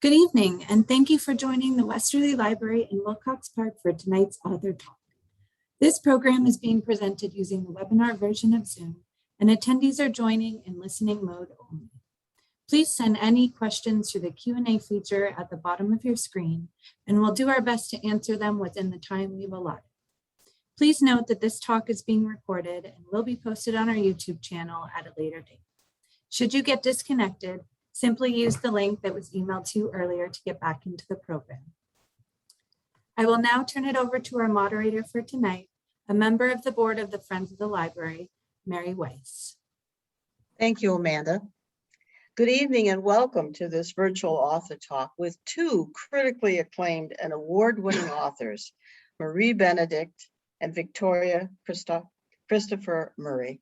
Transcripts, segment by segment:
Good evening, and thank you for joining the Westerly Library in Wilcox Park for tonight's author talk. This program is being presented using the webinar version of Zoom, and attendees are joining in listening mode only. Please send any questions through the Q&A feature at the bottom of your screen, and we'll do our best to answer them within the time we've allotted. Please note that this talk is being recorded and will be posted on our YouTube channel at a later date. Should you get disconnected, simply use the link that was emailed to you earlier to get back into the program. I will now turn it over to our moderator for tonight, a member of the board of the Friends of the Library, Mary Weiss. Thank you, Amanda. Good evening and welcome to this virtual author talk with two critically acclaimed and award-winning authors, Marie Benedict and Victoria Christopher Murray.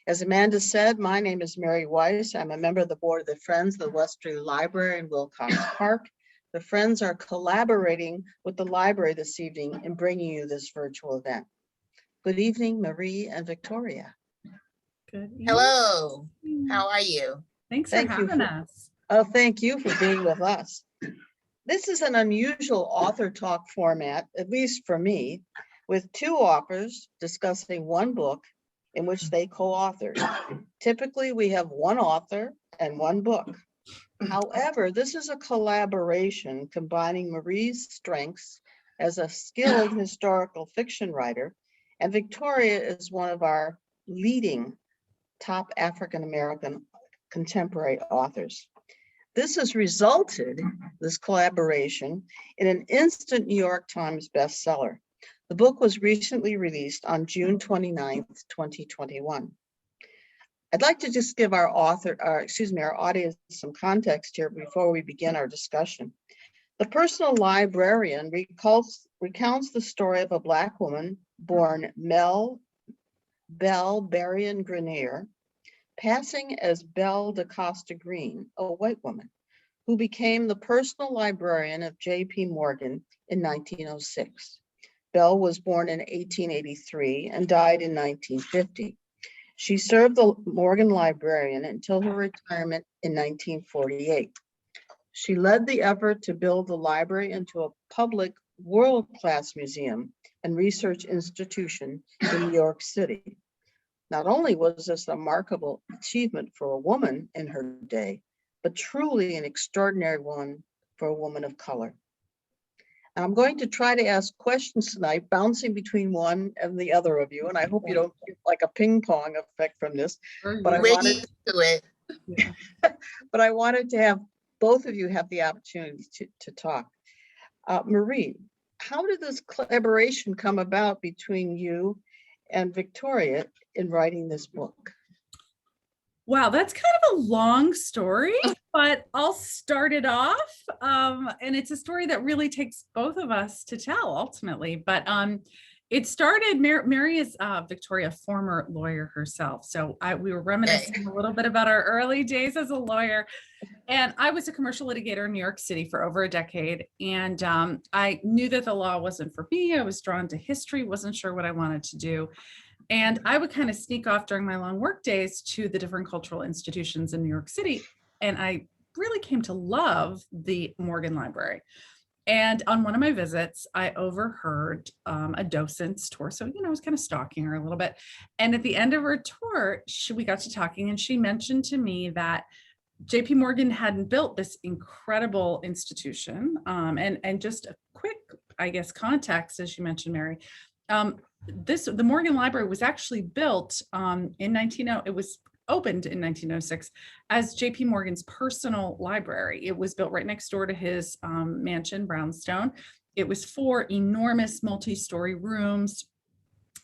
As Amanda said, my name is Mary Weiss. I'm a member of the board of the Friends of the Westerly Library in Wilcox Park. The Friends are collaborating with the library this evening in bringing you this virtual event. Good evening, Marie and Victoria. Good evening. Hello, how are you? Thanks for having us. Oh, thank you for being with us. This is an unusual author talk format, at least for me, with two authors discussing one book in which they co-authored. Typically, we have one author and one book. However, this is a collaboration combining Marie's strengths as a skilled historical fiction writer, and Victoria is one of our leading top African-American contemporary authors. This has resulted, this collaboration, in an instant New York Times bestseller. The book was recently released on June 29th, 2021. I'd like to just give our audience some context here before we begin our discussion. The Personal Librarian recounts the story of a Black woman born Belle Berrien Grenier, passing as Belle DaCosta Green, a white woman, who became the personal librarian of J.P. Morgan in 1906. Belle was born in 1883 and died in 1950. She served the Morgan Librarian until her retirement in 1948. She led the effort to build the library into a public world-class museum and research institution in New York City. Not only was this a remarkable achievement for a woman in her day, but truly an extraordinary one for a woman of color. I'm going to try to ask questions tonight, bouncing between one and the other of you, and I hope you don't get like a ping pong effect from this. But I wanted to have both of you have the opportunity to talk. Marie, how did this collaboration come about between you and Victoria in writing this book? Wow, that's kind of a long story, but I'll start it off. And it's a story that really takes both of us to tell ultimately. But it started, Mary is Victoria, former lawyer herself. So we were reminiscing a little bit about our early days as a lawyer. And I was a commercial litigator in New York City for over a decade. And I knew that the law wasn't for me. I was drawn to history, wasn't sure what I wanted to do. And I would kind of sneak off during my long work days to the different cultural institutions in New York City. And I really came to love the Morgan Library. And on one of my visits, I overheard a docent's tour. So, I was kind of stalking her a little bit. And at the end of her tour, we got to talking and she mentioned to me that J.P. Morgan hadn't built this incredible institution. And just a quick, I guess, context, as you mentioned, Mary, the Morgan Library was actually built it was opened in 1906 as J.P. Morgan's personal library. It was built right next door to his mansion, Brownstone. It was 4 enormous multi-story rooms,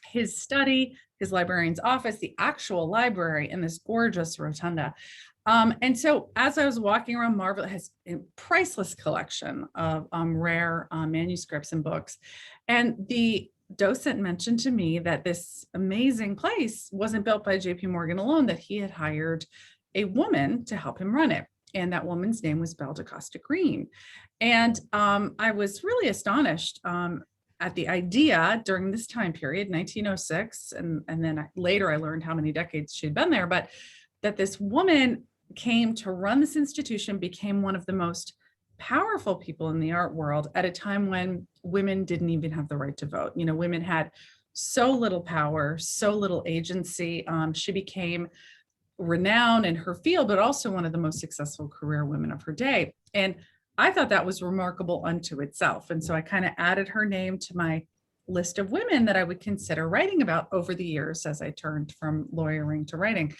his study, his librarian's office, the actual library, and this gorgeous rotunda. And so as I was walking around, Marvel has a priceless collection of rare manuscripts and books. And the docent mentioned to me that this amazing place wasn't built by J.P. Morgan alone, that he had hired a woman to help him run it. And that woman's name was Belle DaCosta Green. And I was really astonished at the idea during this time period, 1906, and then later I learned how many decades she'd been there, but that this woman came to run this institution, became one of the most powerful people in the art world at a time when women didn't even have the right to vote. You know, women had so little power, so little agency. She became renowned in her field, but also one of the most successful career women of her day. And I thought that was remarkable unto itself. And so I kind of added her name to my list of women that I would consider writing about over the years as I turned from lawyering to writing.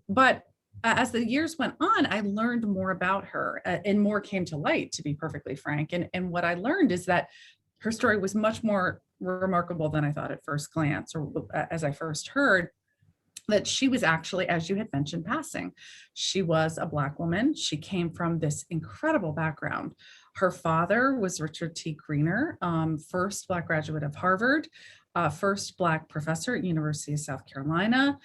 But as the years went on, I learned more about her and more came to light, to be perfectly frank. And what I learned is that her story was much more remarkable than I thought at first glance, or as I first heard, that she was actually, as you had mentioned, passing. She was a Black woman. She came from this incredible background. Her father was Richard T. Greener, first Black graduate of Harvard, first Black professor at University of South Carolina,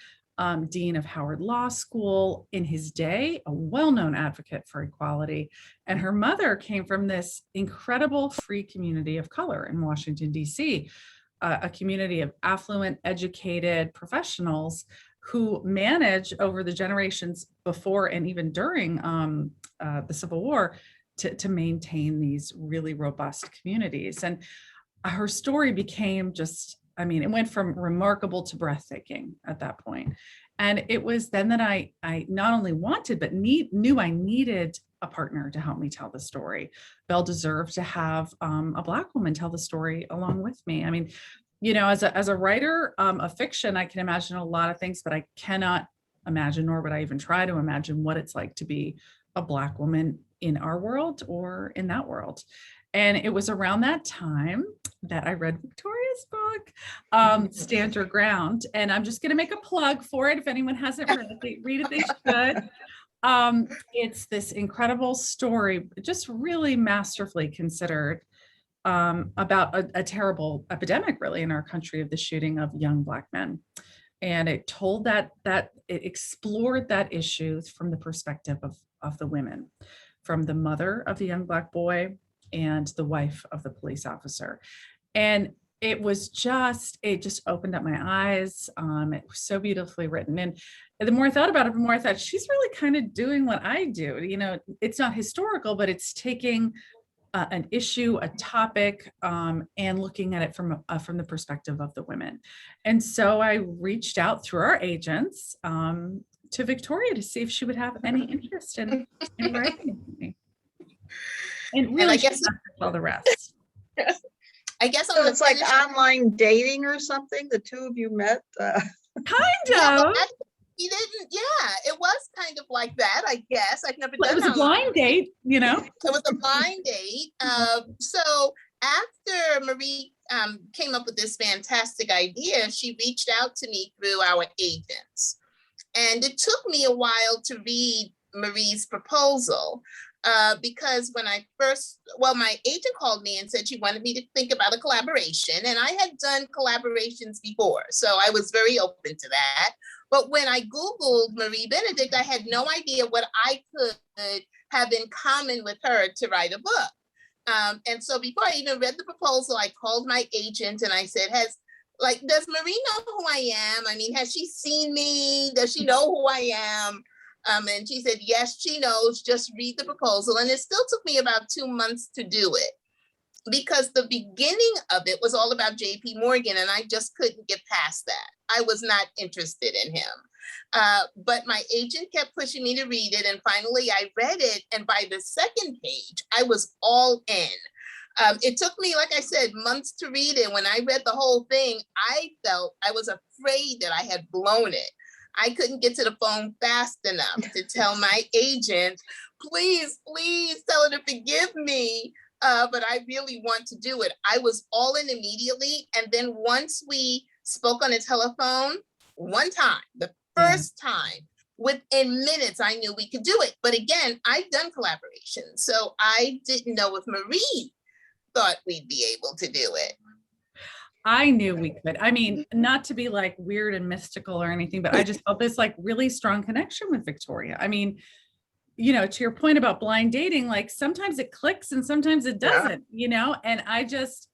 dean of Howard Law School in his day, a well-known advocate for equality. And her mother came from this incredible free community of color in Washington, D.C., a community of affluent, educated professionals who managed over the generations before and even during the Civil War to maintain these really robust communities. And her story became just, I mean, it went from remarkable to breathtaking at that point. And it was then that I not only wanted, but knew I needed a partner to help me tell the story. Belle deserved to have a Black woman tell the story along with me. I mean, you know, as a writer of fiction, I can imagine a lot of things, but I cannot imagine, nor would I even try to imagine what it's like to be a Black woman in our world or in that world. And it was around that time that I read Victoria's book, Stand Your Ground. And I'm just going to make a plug for it. If anyone hasn't read it, they should. It's this incredible story, just really masterfully considered, about a terrible epidemic really in our country of the shooting of young Black men. And it told that it explored that issue from the perspective of the women, from the mother of the young Black boy and the wife of the police officer. And it just opened up my eyes. It was so beautifully written. And the more I thought about it, the more I thought she's really kind of doing what I do. You know, it's not historical, but it's taking an issue, a topic, and looking at it from the perspective of the women. And so I reached out through our agents to Victoria to see if she would have any interest in writing with me. And really, I guess all the rest. I guess So it's like online dating or something, the two of you met? Kind of. He didn't, yeah, it was kind of like that, I guess. I've never Well, done it was a blind date, you know? It was a blind date. So after Marie came up with this fantastic idea, she reached out to me through our agents. And it took me a while to read Marie's proposal because when my agent called me and said she wanted me to think about a collaboration, and I had done collaborations before, so I was very open to that. But when I Googled Marie Benedict, I had no idea what I could have in common with her to write a book. And so before I even read the proposal, I called my agent and I said, does Marie know who I am? I mean, has she seen me? Does she know who I am? And she said, yes, she knows, just read the proposal. And it still took me about 2 months to do it because the beginning of it was all about JP Morgan and I just couldn't get past that. I was not interested in him. But my agent kept pushing me to read it. And finally I read it. And by the second page, I was all in. It took me, like I said, months to read it. When I read the whole thing, I was afraid that I had blown it. I couldn't get to the phone fast enough to tell my agent, please tell her to forgive me. But I really want to do it. I was all in immediately. And then once we spoke on the telephone, one time, the first time, within minutes, I knew we could do it. But again, I've done collaborations. So I didn't know if Marie thought we'd be able to do it. I knew we could. I mean, not to be like weird and mystical or anything, but I just felt this like really strong connection with Victoria. I mean, you know, to your point about blind dating, like sometimes it clicks and sometimes it doesn't, you know, and I just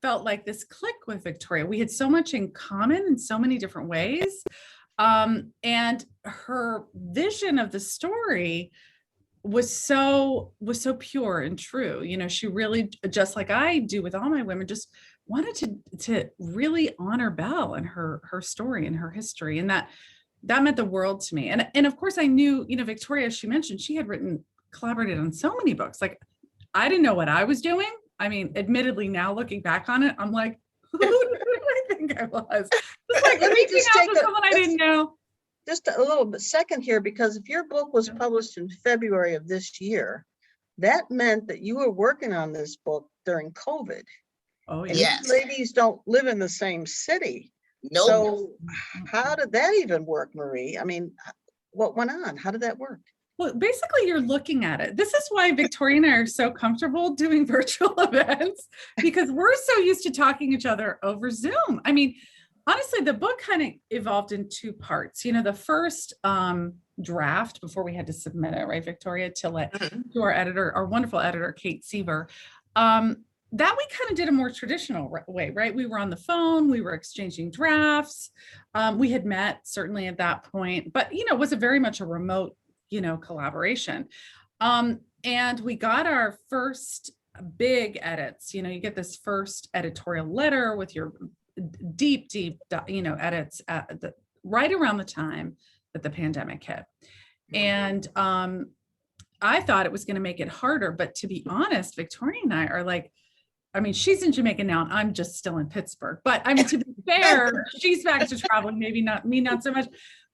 felt like this click with Victoria. We had so much in common in so many different ways. And her vision of the story was so pure and true. You know, she really, just like I do with all my women, just wanted to really honor Belle and her story and her history, and that meant the world to me. And of course I knew, you know, Victoria, as she mentioned, she had collaborated on so many books. Like, I didn't know what I was doing. I mean, admittedly, now looking back on it, I'm like, who did I think I was? Just like Let me reaching just out take to someone I didn't know. just a little bit second here, because if your book was published in February of this year, that meant that you were working on this book during COVID. Oh And yeah. Yes. you ladies don't live in the same city. Nope. So how did that even work, Marie? I mean, what went on? How did that work? Well, basically, you're looking at it. This is why Victoria and I are so comfortable doing virtual events, because we're so used to talking to each other over Zoom. I mean, honestly, the book kind of evolved in two parts. You know, the first draft before we had to submit it, right, Victoria, Mhm. to our editor, our wonderful editor, Kate Seaver. That we kind of did a more traditional way, right? We were on the phone, we were exchanging drafts. We had met certainly at that point, but, you know, it was very much a remote, you know, collaboration. And we got our first big edits. You know, you get this first editorial letter with your deep, you know, edits right around the time that the pandemic hit. And I thought it was going to make it harder, but to be honest, Victoria and I are like, I mean, she's in Jamaica now, and I'm just still in Pittsburgh. But I mean, to be fair, she's back to traveling, maybe not me, not so much.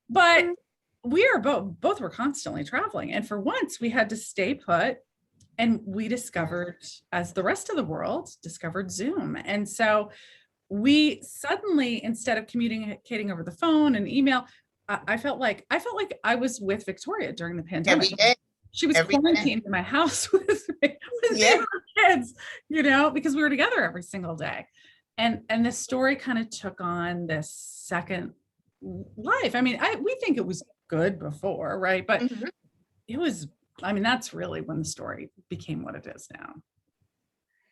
But we are both were constantly traveling. And for once, we had to stay put. And we discovered, as the rest of the world discovered, Zoom. And so we suddenly, instead of communicating over the phone and email, I felt like I was with Victoria during the pandemic. Every day. She was Every day. quarantined in my house with me, Yeah. with kids, you know, because we were together every single day. And the story kind of took on this second life. I mean, we think it was good before, right? But Mhm. it was, I mean, that's really when the story became what it is now.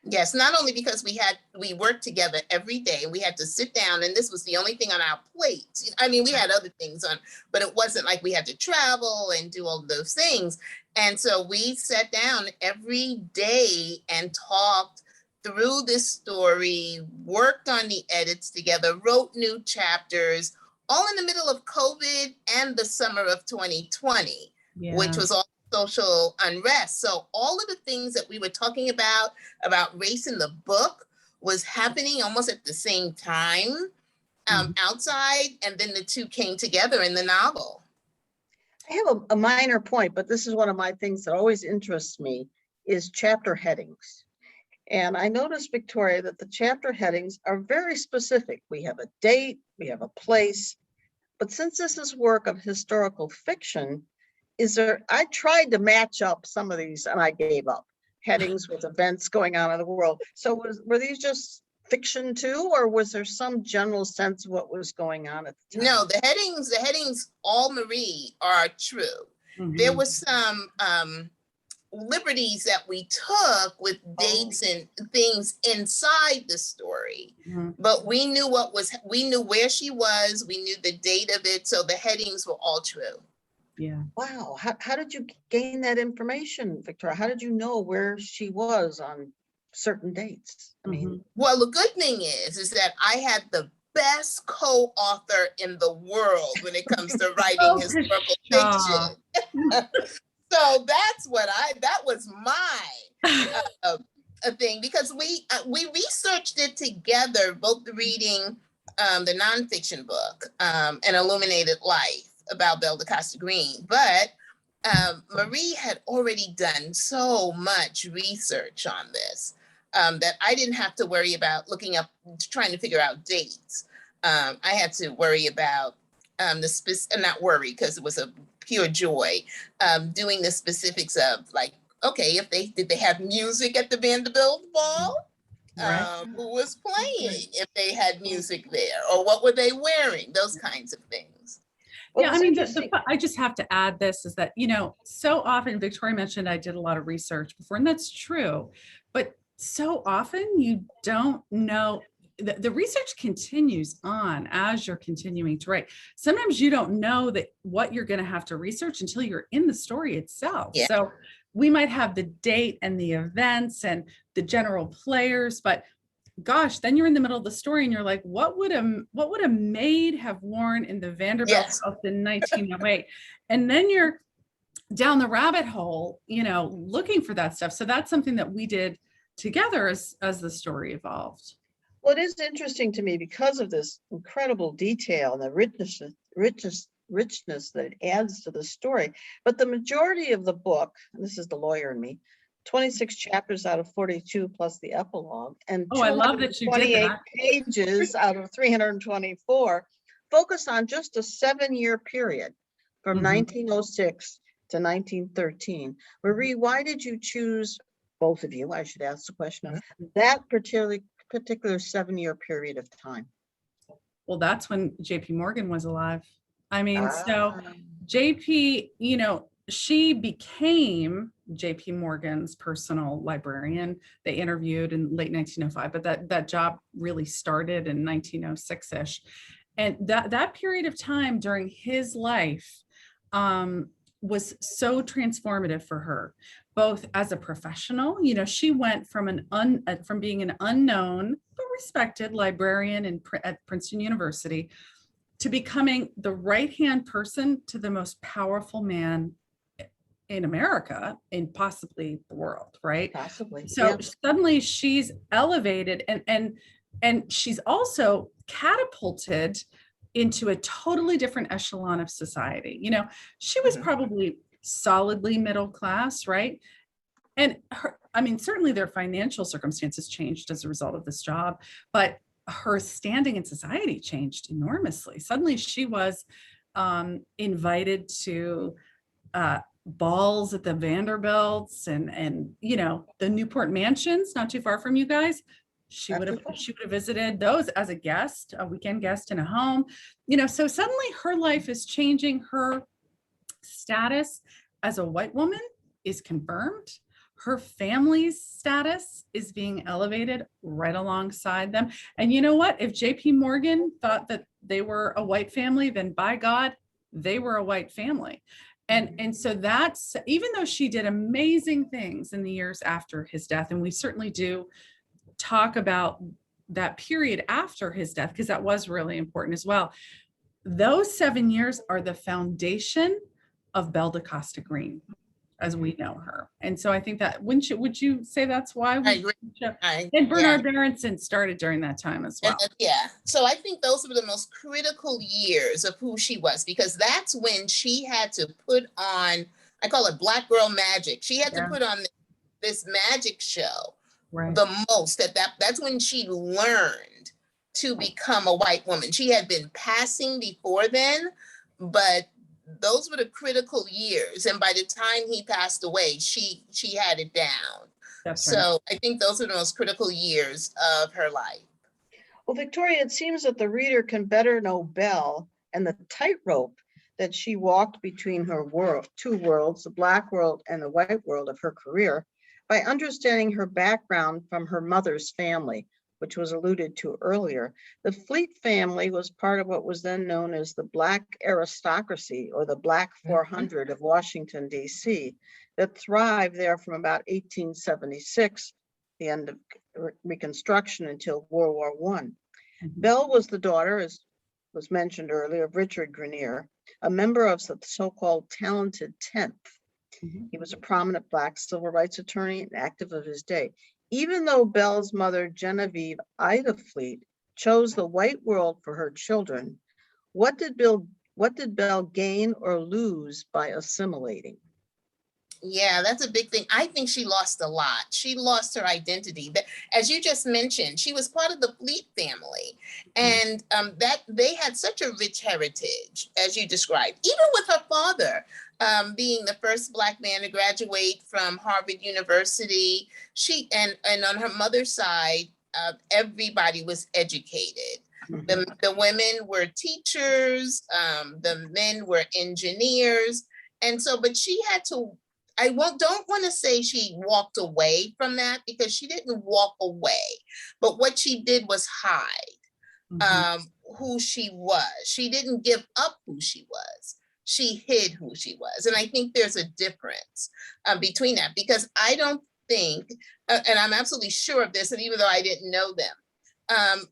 Yes, not only because we worked together every day, we had to sit down, and this was the only thing on our plates. I mean, we had other things on, but it wasn't like we had to travel and do all those things. And so we sat down every day and talked through this story, worked on the edits together, wrote new chapters, all in the middle of COVID and the summer of 2020, which was all social unrest. So all of the things that we were talking about race in the book was happening almost at the same time outside, and then the two came together in the novel. I have a minor point, but this is one of my things that always interests me, is chapter headings. And I noticed, Victoria, that the chapter headings are very specific. We have a date, we have a place, but since this is work of historical fiction, I tried to match up some of these and I gave up headings with events going on in the world. So were these just fiction too, or was there some general sense of what was going on at the time? No, the headings, all Marie, are true. There was some liberties that we took with dates and things inside the story, but we knew we knew where she was, we knew the date of it, so the headings were all true. Yeah. Wow. How did you gain that information, Victoria? How did you know where she was on certain dates? I mean, well, the good thing is that I had the best co-author in the world when it comes to writing historical fiction. So that was my thing, because we researched it together, both reading the nonfiction book, An Illuminated Life, about Belle DeCosta Green. But Marie had already done so much research on this that I didn't have to worry about trying to figure out dates. I had to worry about not worry, because it was a pure joy, doing the specifics of, like, okay, did they have music at the Vanderbilt ball? Right. Who was playing, if they had music there, or what were they wearing, those kinds of things. Yeah, I mean, I just have to add this, is that, you know, so often, Victoria mentioned I did a lot of research before, and that's true, but so often you don't know, the research continues on as you're continuing to write. Sometimes you don't know that what you're going to have to research until you're in the story itself. Yeah. So we might have the date and the events and the general players, but gosh, then you're in the middle of the story and you're like, what would a maid have worn in the Vanderbilt Yes. house in 1908? And then you're down the rabbit hole, looking for that stuff. So that's something that we did together as the story evolved. Well, it is interesting to me because of this incredible detail and the richness that it adds to the story. But the majority of the book, and this is the lawyer in me, 26 chapters out of 42 plus the epilogue, and I love that you did 28 that. pages out of 324 focus on just a 7-year period from 1906 to 1913. Marie, why did you choose, both of you, I should ask the question, that particular 7-year period of time? Well, that's when JP Morgan was alive. I mean, so JP, she became JP Morgan's personal librarian. They interviewed in late 1905, but that job really started in 1906-ish. And that period of time during his life was so transformative for her, both as a professional. She went from from being an unknown but respected librarian at Princeton University to becoming the right-hand person to the most powerful man in America and possibly the world, right? Possibly. So yeah. Suddenly she's elevated and she's also catapulted into a totally different echelon of society. She was probably solidly middle class, right? And certainly their financial circumstances changed as a result of this job, but her standing in society changed enormously. Suddenly she was invited to balls at the Vanderbilts and the Newport mansions, not too far from you guys. She would have visited those as a guest, a weekend guest in a home. So suddenly her life is changing. Her status as a white woman is confirmed. Her family's status is being elevated right alongside them. And you know what? If JP Morgan thought that they were a white family, then by God, they were a white family. And so that's, even though she did amazing things in the years after his death, and we certainly do talk about that period after his death, because that was really important as well. Those 7 years are the foundation of Belle DaCosta Green, as we know her. And so I think that, would you say that's why I agree. And Bernard Berenson started during that time as well. Yeah. So I think those were the most critical years of who she was, because that's when she had to put on, I call it Black Girl Magic. She had to put on this magic show the most. That's when she learned to become a white woman. She had been passing before then, but those were the critical years. And by the time he passed away, she had it down. So I think those are the most critical years of her life. Well, Victoria, it seems that the reader can better know Belle and the tightrope that she walked between her two worlds, the Black world and the white world of her career, by understanding her background from her mother's family, which was alluded to earlier. The Fleet family was part of what was then known as the Black aristocracy, or the Black 400 of Washington, D.C., that thrived there from about 1876, the end of Reconstruction, until World War I. Belle was the daughter, as was mentioned earlier, of Richard Grenier, a member of the so-called Talented Tenth. He was a prominent Black civil rights attorney and active of his day. Even though Belle's mother, Genevieve Ida Fleet, chose the white world for her children, what did Belle gain or lose by assimilating? Yeah, that's a big thing. I think she lost a lot. She lost her identity. But as you just mentioned, she was part of the Fleet family, and that they had such a rich heritage, as you described. Even with her father being the first Black man to graduate from Harvard University, and on her mother's side, everybody was educated. The women were teachers, the men were engineers, and so. But she had to don't want to say she walked away from that, because she didn't walk away, but what she did was hide who she was. She didn't give up who she was. She hid who she was. And I think there's a difference between that, because I don't think, and I'm absolutely sure of this, and even though I didn't know them,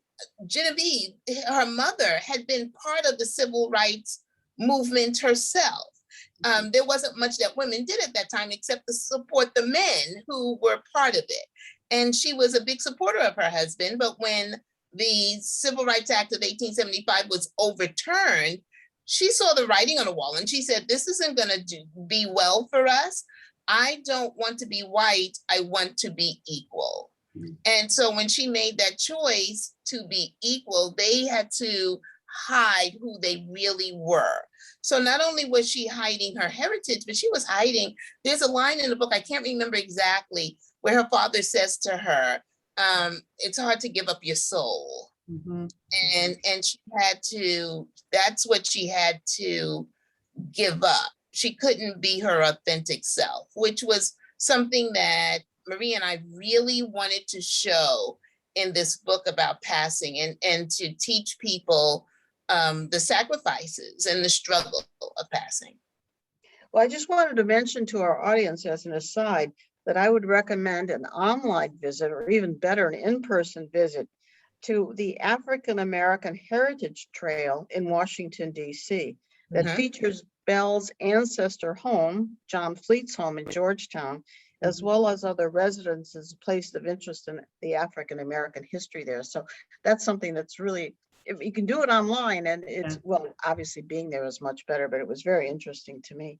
Genevieve, her mother, had been part of the civil rights movement herself. There wasn't much that women did at that time except to support the men who were part of it. And she was a big supporter of her husband, but when the Civil Rights Act of 1875 was overturned, she saw the writing on the wall and she said, this isn't going to be well for us. I don't want to be white. I want to be equal. And so when she made that choice to be equal, they had to hide who they really were. So not only was she hiding her heritage, but she was hiding, there's a line in the book, I can't remember exactly, where her father says to her, it's hard to give up your soul. And she had to, that's what she had to give up. She couldn't be her authentic self, which was something that Marie and I really wanted to show in this book about passing, and to teach people the sacrifices and the struggle of passing. Well, I just wanted to mention to our audience as an aside that I would recommend an online visit, or even better, an in-person visit to the African American Heritage Trail in Washington, D.C. that features Belle's ancestor home, John Fleet's home in Georgetown, as well as other residences, places of interest in the African American history there. So that's something that's really, if you can do it online, and it's, well, obviously being there is much better, but it was very interesting to me.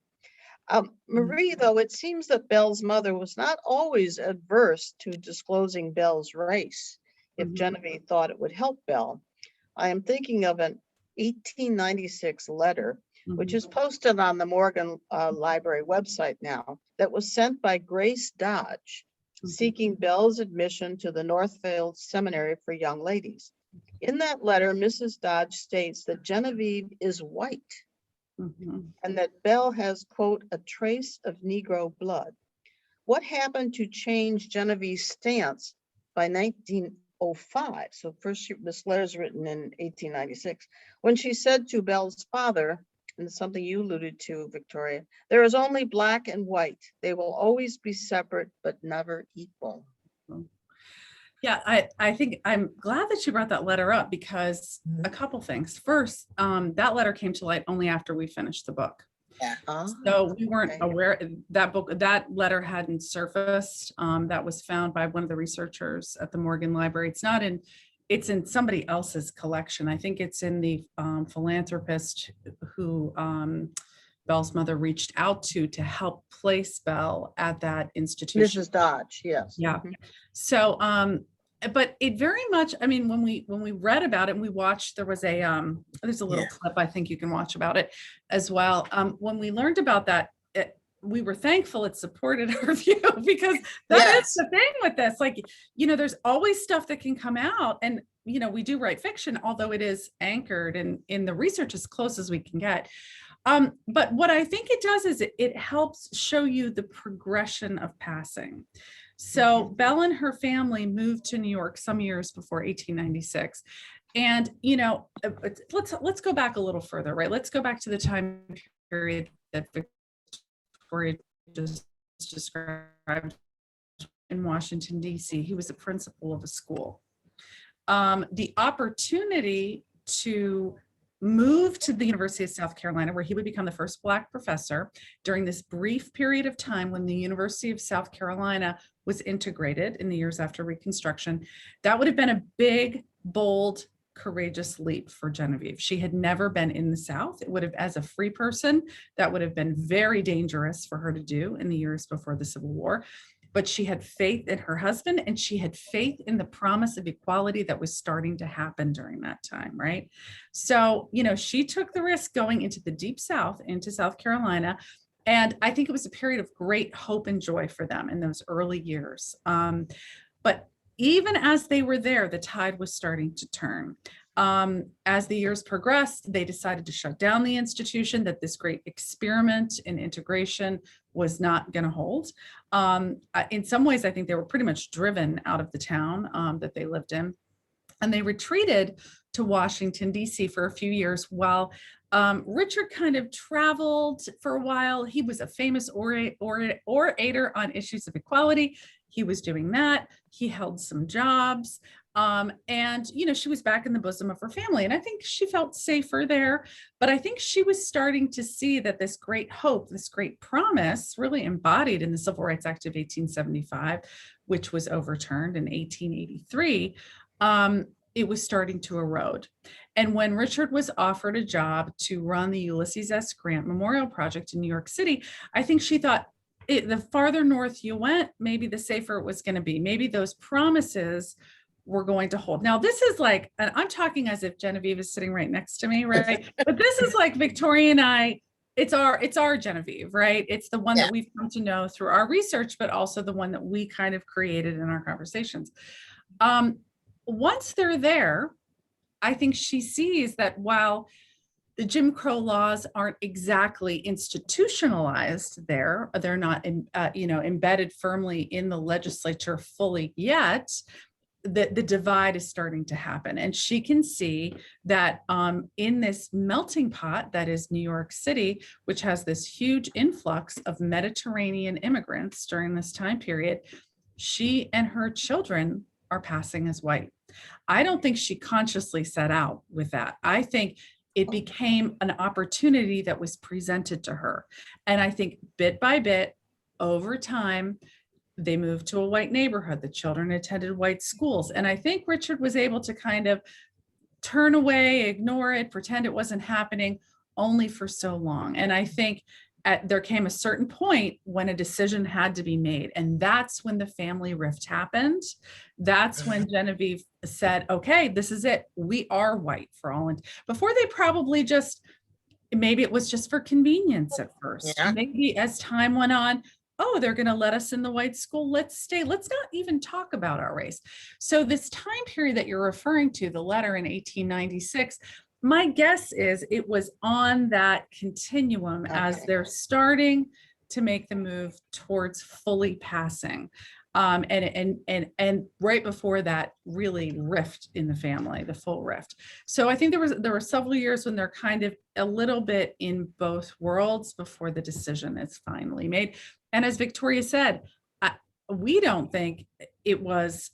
Marie, though, it seems that Belle's mother was not always adverse to disclosing Belle's race if Genevieve thought it would help Belle. I am thinking of an 1896 letter, which is posted on the Morgan Library website now, that was sent by Grace Dodge, seeking Belle's admission to the Northfield Seminary for Young Ladies. In that letter, Mrs. Dodge states that Genevieve is white, and that Belle has, quote, a trace of Negro blood. What happened to change Genevieve's stance by 1905? So first, this letter is written in 1896, when she said to Belle's father, and it's something you alluded to, Victoria, there is only black and white. They will always be separate, but never equal. Yeah, I think I'm glad that you brought that letter up, because a couple things. First, that letter came to light only after we finished the book. Yeah. So we weren't aware that letter hadn't surfaced. That was found by one of the researchers at the Morgan Library. It's in somebody else's collection. I think it's in the philanthropist who Belle's mother reached out to help place Belle at that institution. Mrs. Dodge, yes. Yeah. So, but it very much, I mean, when we read about it and we watched, there was there's a little clip I think you can watch about it as well. When we learned about that, we were thankful it supported our view, because that is the thing with this. Like, there's always stuff that can come out, and, we do write fiction, although it is anchored in the research as close as we can get. But what I think it does is it helps show you the progression of passing. So Belle and her family moved to New York some years before 1896. And, let's go back a little further, right? Let's go back to the time period that Victoria just described in Washington, D.C. He was a principal of a school. The opportunity to move to the University of South Carolina, where he would become the first Black professor during this brief period of time when the University of South Carolina was integrated in the years after Reconstruction. That would have been a big, bold, courageous leap for Genevieve. She had never been in the South. It would have, as a free person, that would have been very dangerous for her to do in the years before the Civil War. But she had faith in her husband, and she had faith in the promise of equality that was starting to happen during that time, right? So, she took the risk going into the deep South, into South Carolina. And I think it was a period of great hope and joy for them in those early years. But even as they were there, the tide was starting to turn. As the years progressed, they decided to shut down the institution, that this great experiment in integration was not going to hold. In some ways, I think they were pretty much driven out of the town that they lived in. And they retreated to Washington, D.C. for a few years while Richard kind of traveled for a while. He was a famous orator on issues of equality. He was doing that. He held some jobs. And, you know, she was back in the bosom of her family. And I think she felt safer there. But I think she was starting to see that this great hope, this great promise, really embodied in the Civil Rights Act of 1875, which was overturned in 1883, it was starting to erode. And when Richard was offered a job to run the Ulysses S. Grant Memorial Project in New York City, I think she thought, the farther north you went, maybe the safer it was going to be. Maybe those promises were going to hold. Now, this is like, and I'm talking as if Genevieve is sitting right next to me, right? But this is like Victoria and I, it's our Genevieve, right? It's the one that we've come to know through our research, but also the one that we kind of created in our conversations. Once they're there, I think she sees that while the Jim Crow laws aren't exactly institutionalized there, they're not, embedded firmly in the legislature fully yet, the divide is starting to happen. And she can see that in this melting pot that is New York City, which has this huge influx of Mediterranean immigrants during this time period, she and her children are passing as white. I don't think she consciously set out with that. I think it became an opportunity that was presented to her. And I think bit by bit, over time, they moved to a white neighborhood. The children attended white schools. And I think Richard was able to kind of turn away, ignore it, pretend it wasn't happening only for so long. And I think there came a certain point when a decision had to be made. And that's when the family rift happened. That's when Genevieve said, okay, this is it. We are white for all. And before they probably just, maybe it was just for convenience at first. Yeah. Maybe as time went on, oh, they're going to let us in the white school. Let's stay. Let's not even talk about our race. So this time period that you're referring to, the letter in 1896, my guess is it was on that continuum as they're starting to make the move towards fully passing. And right before that really rift in the family, the full rift. So I think there were several years when they're kind of a little bit in both worlds before the decision is finally made. And as Victoria said, we don't think it was,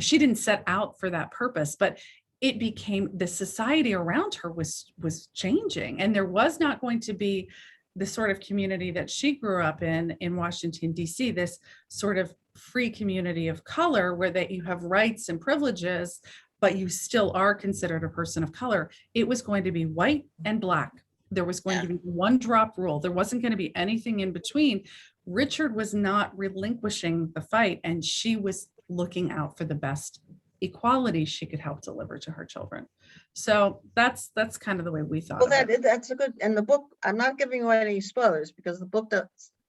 she didn't set out for that purpose, but it became, the society around her was changing, and there was not going to be the sort of community that she grew up in Washington, D.C., this sort of free community of color where that you have rights and privileges, but you still are considered a person of color. It was going to be white and black. There was going to be one drop rule. There wasn't going to be anything in between. Richard was not relinquishing the fight, and she was looking out for the best equality she could help deliver to her children. So that's kind of the way we thought. Well, that's a good, and the book, I'm not giving away any spoilers because the book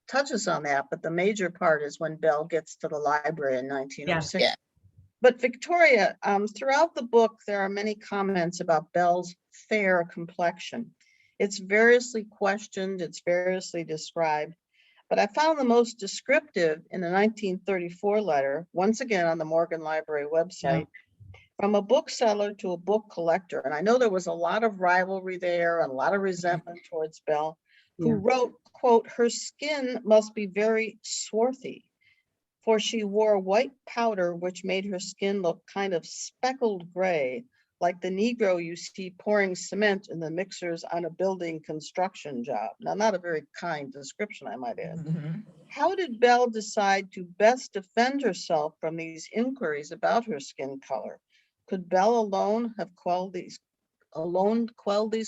touches on that, but the major part is when Belle gets to the library in 1906. Yeah. But Victoria, throughout the book, there are many comments about Belle's fair complexion. It's variously questioned, it's variously described, but I found the most descriptive in a 1934 letter, once again on the Morgan Library website, from a bookseller to a book collector. And I know there was a lot of rivalry there and a lot of resentment towards Belle, who wrote, quote, "Her skin must be very swarthy, for she wore white powder, which made her skin look kind of speckled gray, like the Negro you see pouring cement in the mixers on a building construction job." Now, not a very kind description, I might add. Mhm. How did Belle decide to best defend herself from these inquiries about her skin color? Could Belle alone have quelled these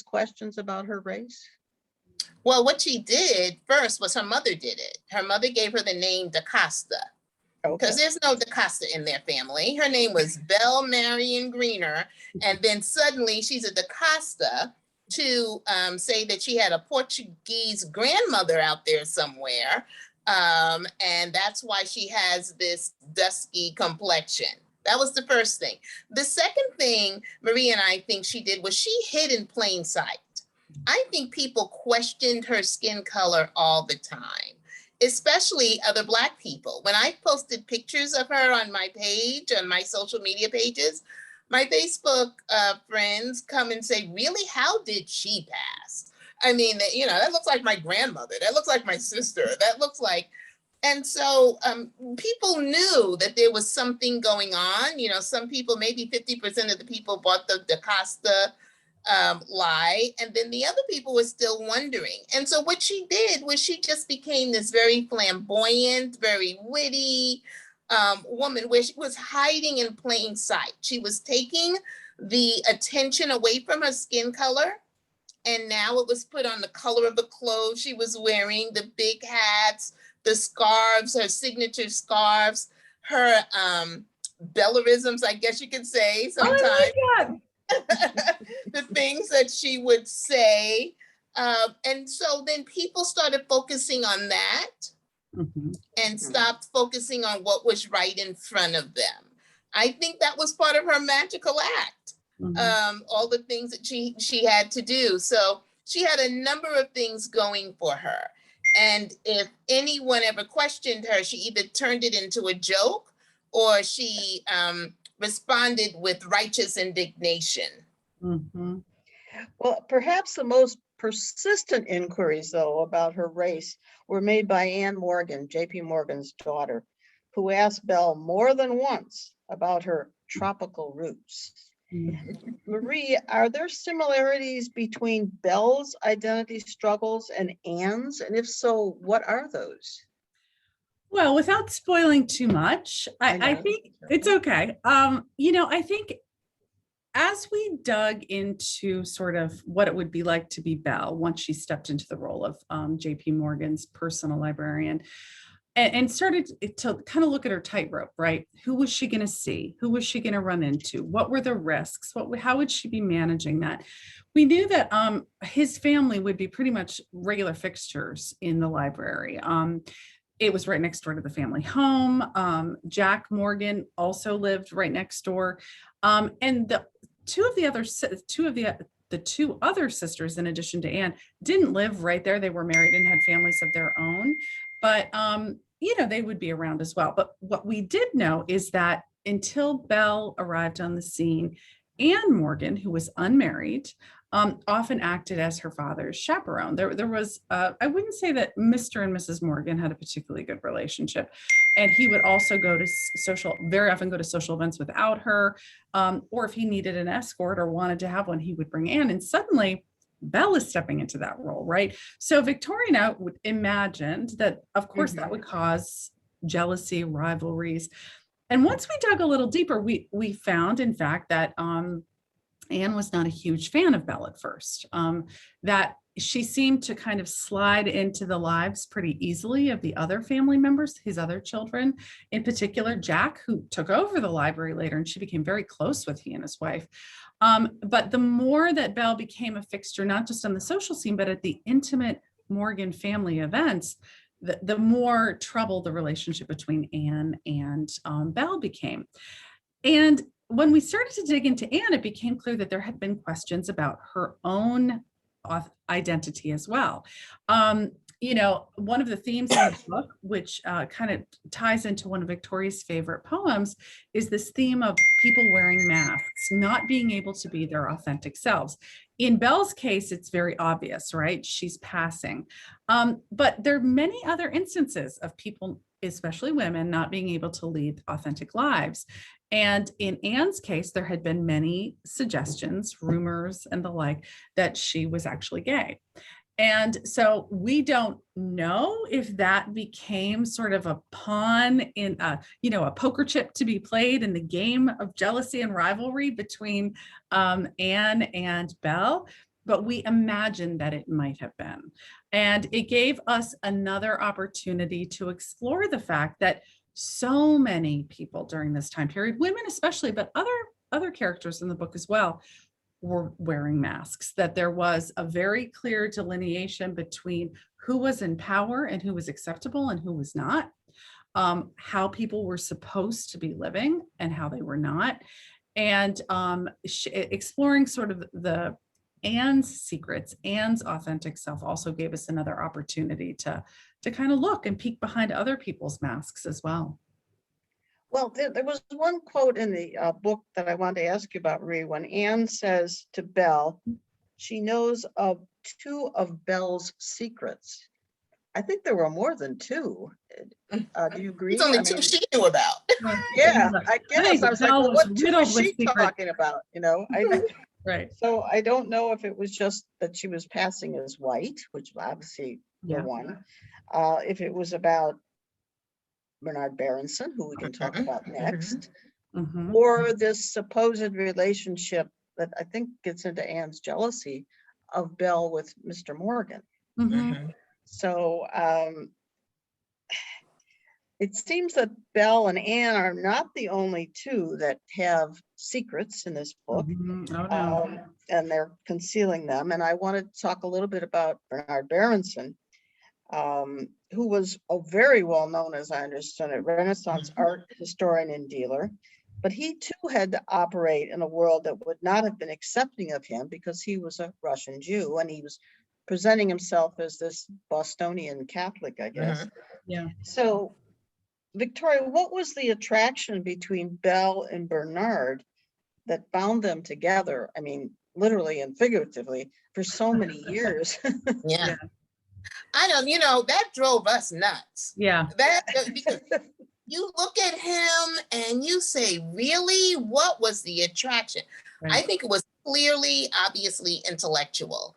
questions about her race? Well, what she did first was her mother did it. Her mother gave her the name DaCosta, because there's no DaCosta in their family. Her name was Belle Marion Greener. And then suddenly she's a DaCosta to say that she had a Portuguese grandmother out there somewhere. And that's why she has this dusky complexion. That was the first thing. The second thing Marie and I think she did was she hid in plain sight. I think people questioned her skin color all the time, especially other Black people. When I posted pictures of her on my page, on my social media pages, my Facebook friends come and say, really, how did she pass? I mean, that looks like my grandmother. That looks like my sister. That looks like, and so people knew that there was something going on. Some people, maybe 50% of the people bought the DaCosta lie, and then the other people were still wondering. And so what she did was she just became this very flamboyant, very witty woman, where she was hiding in plain sight. She was taking the attention away from her skin color, and now it was put on the color of the clothes she was wearing, the big hats, the scarves, her signature scarves, her Bellarisms, I guess you could say sometimes. Oh, The things that she would say. And so then people started focusing on that and stopped focusing on what was right in front of them. I think that was part of her magical act. All the things that she had to do. So she had a number of things going for her. And if anyone ever questioned her, she either turned it into a joke or she responded with righteous indignation. Well, perhaps the most persistent inquiries, though, about her race were made by Anne Morgan, J.P. Morgan's daughter, who asked Belle more than once about her tropical roots. Marie, are there similarities between Belle's identity struggles and Anne's? And if so, what are those? Well, without spoiling too much, I think it's okay. I think as we dug into sort of what it would be like to be Belle once she stepped into the role of J.P. Morgan's personal librarian, and started to kind of look at her tightrope, right? Who was she going to see? Who was she going to run into? What were the risks? How would she be managing that? We knew that his family would be pretty much regular fixtures in the library. It was right next door to the family home. Jack Morgan also lived right next door. And the two other sisters, in addition to Anne, didn't live right there. They were married and had families of their own, but they would be around as well. But what we did know is that until Belle arrived on the scene, Anne Morgan, who was unmarried, often acted as her father's chaperone. There was, I wouldn't say that Mr. and Mrs. Morgan had a particularly good relationship. And he would also very often go to social events without her. Or if he needed an escort or wanted to have one, he would bring Anne. And suddenly Belle is stepping into that role, right? So Victorina would imagined that, of course, that would cause jealousy, rivalries. And once we dug a little deeper, we found, in fact, that Anne was not a huge fan of Belle at first, that she seemed to kind of slide into the lives pretty easily of the other family members, his other children, in particular, Jack, who took over the library later, and she became very close with he and his wife. But the more that Belle became a fixture, not just on the social scene, but at the intimate Morgan family events, the more trouble the relationship between Anne and Belle became. And when we started to dig into Anne, it became clear that there had been questions about her own identity as well. One of the themes in the book, which kind of ties into one of Victoria's favorite poems, is this theme of people wearing masks, not being able to be their authentic selves. In Belle's case, it's very obvious, right? She's passing. But there are many other instances of people, especially women, not being able to lead authentic lives. And in Anne's case, there had been many suggestions, rumors, and the like, that she was actually gay. And so we don't know if that became sort of a pawn in a poker chip to be played in the game of jealousy and rivalry between Anne and Belle, but we imagine that it might have been. And it gave us another opportunity to explore the fact that so many people during this time period, women especially, but other characters in the book as well, were wearing masks, that there was a very clear delineation between who was in power and who was acceptable and who was not. how people were supposed to be living and how they were not. And exploring sort of the Anne's secrets, Anne's authentic self also gave us another opportunity to kind of look and peek behind other people's masks as well. Well, there was one quote in the book that I wanted to ask you about, Marie, when Anne says to Belle, she knows of 2 of Belle's secrets. I think there were more than 2. Do you agree? It's only I 2 mean, she knew about. yeah, I guess. I was like, Belle well, was what 2 riddled is with she secrets. talking about? You know, Right. so I don't know if it was just that she was passing as white, which obviously Yeah. one. If it was about Bernard Berenson, who we can talk about next, Mhm. or this supposed relationship that I think gets into Anne's jealousy of Belle with Mr. Morgan. Mhm. So it seems that Belle and Anne are not the only 2 that have secrets in this book. Mhm. Oh, no. And they're concealing them. And I wanted to talk a little bit about Bernard Berenson, who was very well known, as I understand it, Renaissance art historian and dealer. But he too had to operate in a world that would not have been accepting of him because he was a Russian Jew and he was presenting himself as this Bostonian Catholic, I guess. Yeah. So, Victoria, what was the attraction between Belle and Bernard that bound them together? I mean, literally and figuratively for so many years. Yeah. I don't, that drove us nuts. Yeah. Because you look at him and you say, really, what was the attraction? Right. I think it was clearly, obviously intellectual.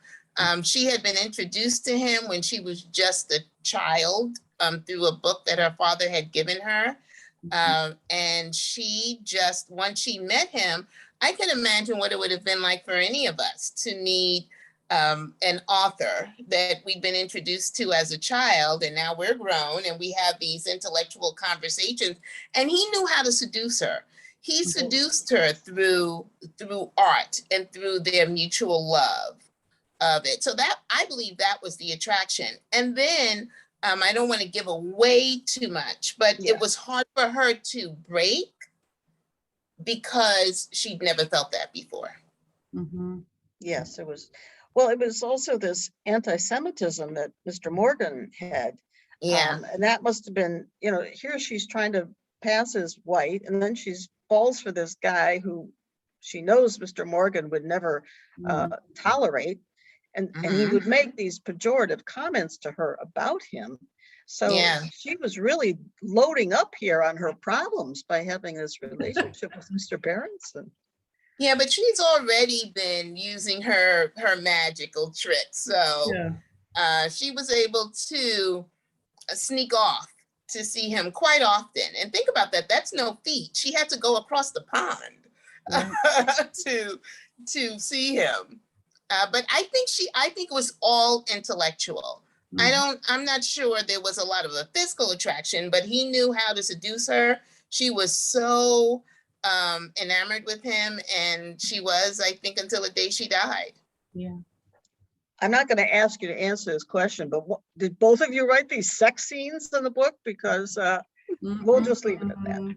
She had been introduced to him when she was just a child through a book that her father had given her. And she just, once she met him, I can imagine what it would have been like for any of us to meet an author that we'd been introduced to as a child, and now we're grown and we have these intellectual conversations, and he knew how to seduce her. He seduced her through art and through their mutual love of it. So that, I believe that was the attraction. And then I don't want to give away too much, but it was hard for her to break because she'd never felt that before. Mm-hmm. Yes, it was. Well, it was also this anti-Semitism that Mr. Morgan had. Yeah. And that must have been, here she's trying to pass as white, and then she falls for this guy who she knows Mr. Morgan would never tolerate. And he would make these pejorative comments to her about him. So she was really loading up here on her problems by having this relationship with Mr. Berenson. Yeah, but she's already been using her magical tricks. So she was able to sneak off to see him quite often. And think about that. That's no feat. She had to go across the pond to see him. But I think it was all intellectual. I'm not sure there was a lot of a physical attraction, but he knew how to seduce her. She was so enamored with him, and she was, I think, until the day she died. Yeah. I'm not going to ask you to answer this question, but did both of you write these sex scenes in the book? Because we'll just leave it at that.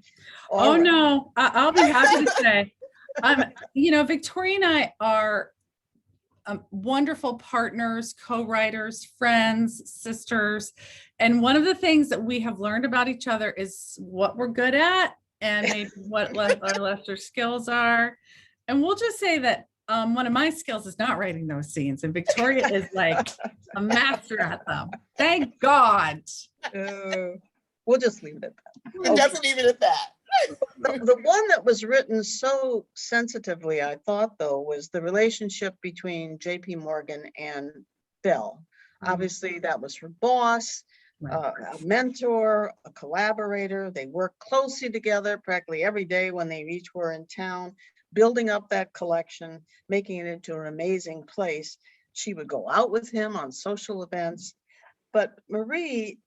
All right. No, I'll be happy to say, Victoria and I are wonderful partners, co-writers, friends, sisters. And one of the things that we have learned about each other is what we're good at and maybe what our lesser skills are. And we'll just say that one of my skills is not writing those scenes, and Victoria is like a master at them. Thank God. We'll just leave it at that. Okay. Just leave it at that. The one that was written so sensitively, I thought, though, was the relationship between J.P. Morgan and Belle. Obviously, that was her boss, a mentor, a collaborator. They worked closely together practically every day when they each were in town, building up that collection, making it into an amazing place. She would go out with him on social events. But Marie,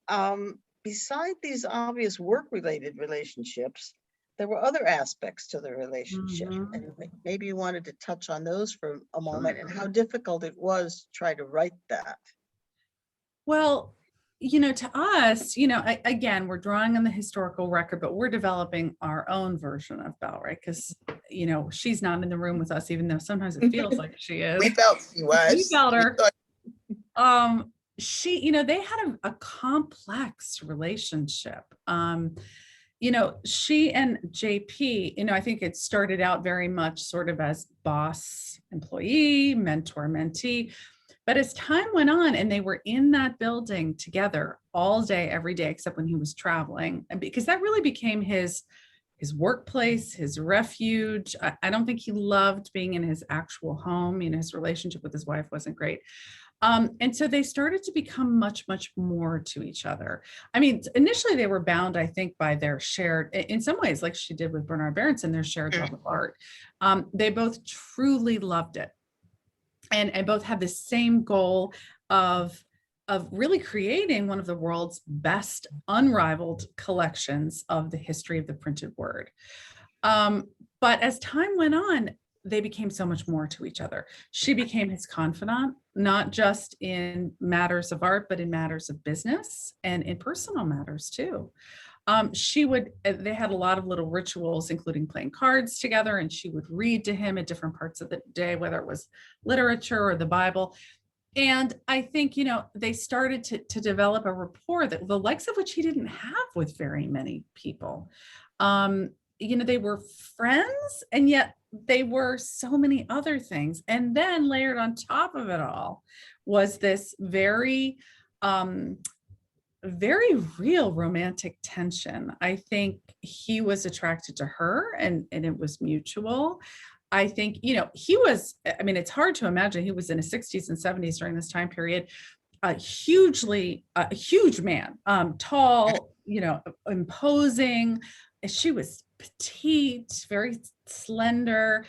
beside these obvious work-related relationships, there were other aspects to the relationship. And maybe you wanted to touch on those for a moment and how difficult it was to try to write that. Well, to us, again, we're drawing on the historical record, but we're developing our own version of Belle, right? Because, she's not in the room with us, even though sometimes it feels like she is. We felt she was. We felt her. thought- They had a complex relationship. She and JP, I think it started out very much sort of as boss employee, mentor mentee. But as time went on and they were in that building together all day, every day, except when he was traveling, and because that really became his workplace, his refuge. I don't think he loved being in his actual home. His relationship with his wife wasn't great. And so they started to become much, much more to each other. I mean, initially they were bound, I think, by their shared, in some ways, like she did with Bernard Berenson, their shared love of art. They both truly loved it. And both have the same goal of really creating one of the world's best unrivaled collections of the history of the printed word. But as time went on, they became so much more to each other. She became his confidant, not just in matters of art, but in matters of business and in personal matters too. They had a lot of little rituals, including playing cards together, and she would read to him at different parts of the day, whether it was literature or the Bible. And I think, they started to develop a rapport that the likes of which he didn't have with very many people. They were friends, and yet they were so many other things. And then layered on top of it all was this very real romantic tension. I think he was attracted to her and it was mutual. I think, it's hard to imagine he was in his 60s and 70s during this time period, a huge man, tall, imposing. She was petite, very slender.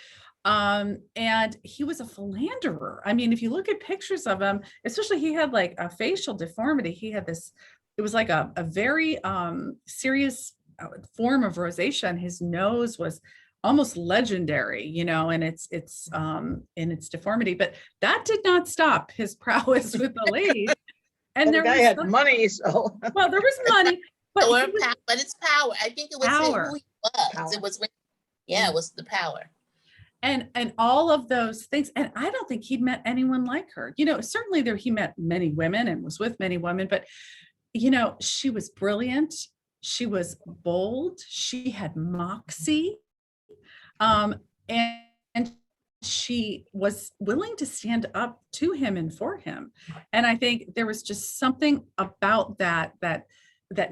And he was a philanderer. I mean, if you look at pictures of him, especially he had like a facial deformity. He had this, it was like a very serious form of rosacea, and his nose was almost legendary, in its deformity. But that did not stop his prowess with the ladies. And The guy had money, so. Well, there was money, but it's power. I think it was who he was. Power. It was it was the power. And all of those things. And I don't think he'd met anyone like her. Certainly he met many women and was with many women, but she was brilliant. She was bold. She had moxie. And she was willing to stand up to him and for him. And I think there was just something about that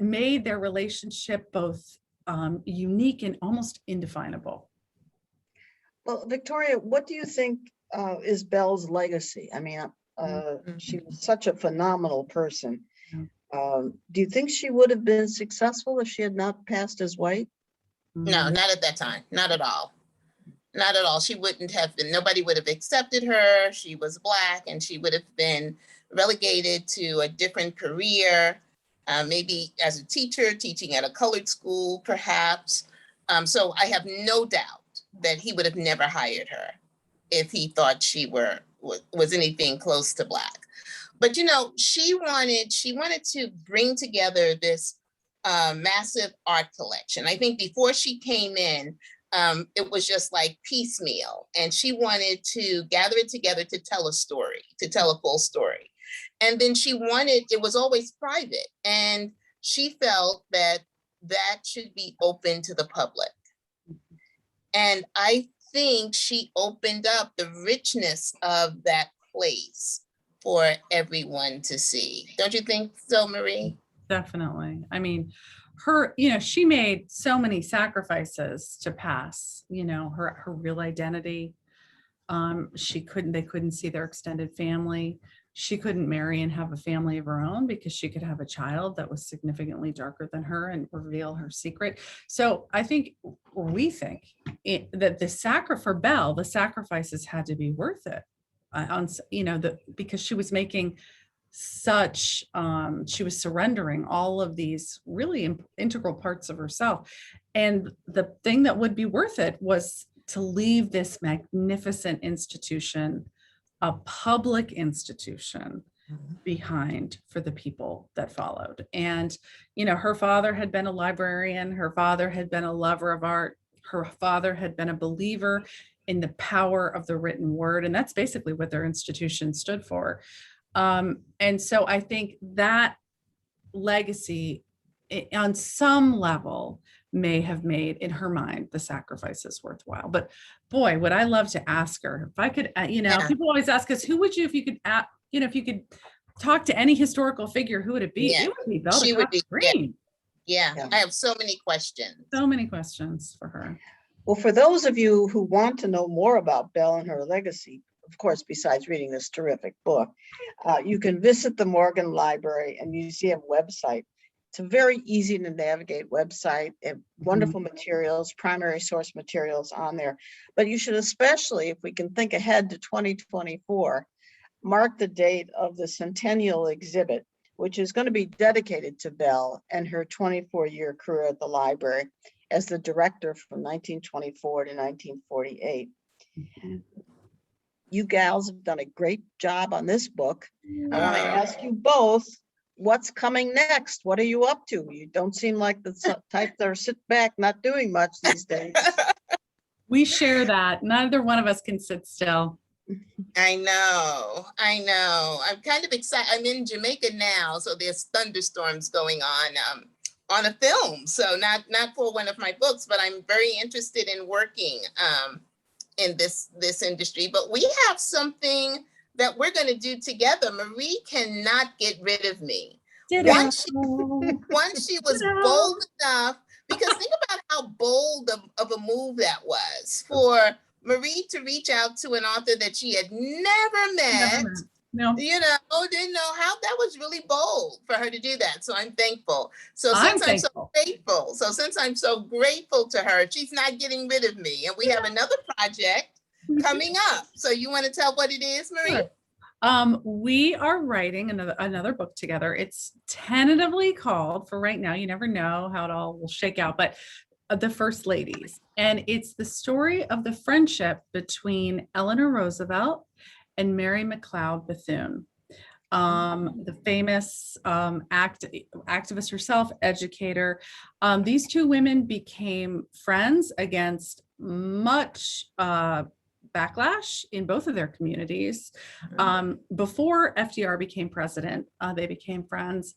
made their relationship both unique and almost indefinable. Well, Victoria, what do you think is Belle's legacy? I mean, she was such a phenomenal person. Do you think she would have been successful if she had not passed as white? No, not at that time. Not at all. Not at all. She wouldn't have been, nobody would have accepted her. She was Black, and she would have been relegated to a different career, maybe as a teacher, teaching at a colored school, perhaps. So I have no doubt that he would have never hired her if he thought she was anything close to Black. But she wanted to bring together this massive art collection. I think before she came in, it was just like piecemeal, and she wanted to gather it together to tell a story, to tell a full story. And then it was always private, and she felt that should be open to the public. And I think she opened up the richness of that place for everyone to see. Don't you think so, Marie? Definitely. I mean, she made so many sacrifices to pass, her real identity. They couldn't see their extended family. She couldn't marry and have a family of her own because she could have a child that was significantly darker than her and reveal her secret. So I think, we think that for Belle, the sacrifices had to be worth it. Because she was making she was surrendering all of these really integral parts of herself. And the thing that would be worth it was to leave this magnificent institution, a public institution, behind for the people that followed. And, you know, her father had been a librarian, her father had been a lover of art, her father had been a believer in the power of the written word. And that's basically what their institution stood for. And so I think that legacy on some level may have made in her mind the sacrifices worthwhile. But boy, would I love to ask her if I could, you know, Yeah. people always ask us, who would you, if you could, you know, if you could talk to any historical figure, who would it be? Yeah. It would be She would be, Green. yeah, Yeah. I have so many questions. So many questions for her. Well, for those of you who want to know more about Belle and her legacy, of course, besides reading this terrific book, you can visit the Morgan Library and Museum website. It's a very easy to navigate website and wonderful materials, primary source materials on there. But you should especially, if we can think ahead to 2024, mark the date of the centennial exhibit, which is going to be dedicated to Belle and her 24-year career at the library as the director from 1924 to 1948. You gals have done a great job on this book. I want to ask you both, what's coming next? What are you up to? You don't seem like the type that are sit back, not doing much these days. We share that. Neither one of us can sit still. I know. I'm kind of excited. I'm in Jamaica now, so there's thunderstorms going on a film. So not for one of my books, but I'm very interested in working in this industry. But we have something that we're going to do together. Marie cannot get rid of me. Once she was bold enough, because think about how bold of a move that was for Marie to reach out to an author that she had never met. No. You know, didn't know how. That was really bold for her to do that. So I'm thankful. So I'm since thankful. I'm so grateful to her, she's not getting rid of me. And we have another project coming up. So you want to tell what it is, Marie? Sure. We are writing another book together. It's tentatively called, for right now, you never know how it all will shake out, but The First Ladies. And it's the story of the friendship between Eleanor Roosevelt and Mary McLeod Bethune, the famous activist herself, educator. These two women became friends against much backlash in both of their communities. Before FDR became president, they became friends.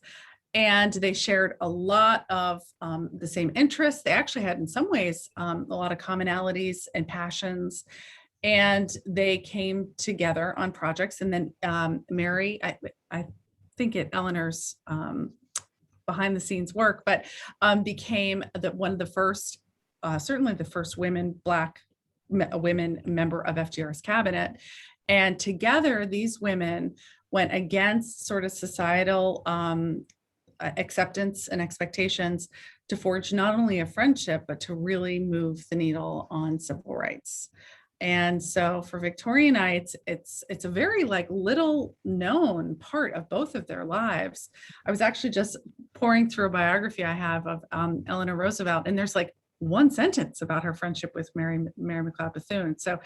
And they shared a lot of the same interests. They actually had, in some ways, a lot of commonalities and passions. And they came together on projects. And then Mary, I think at Eleanor's behind the scenes work, but became one of the first, certainly the first Black women member of FDR's cabinet. And together, these women went against sort of societal acceptance and expectations to forge not only a friendship, but to really move the needle on civil rights. And so for Victoria and I, it's a very little known part of both of their lives. I was actually just pouring through a biography I have of Eleanor Roosevelt, and there's one sentence about her friendship with Mary McLeod Bethune. So,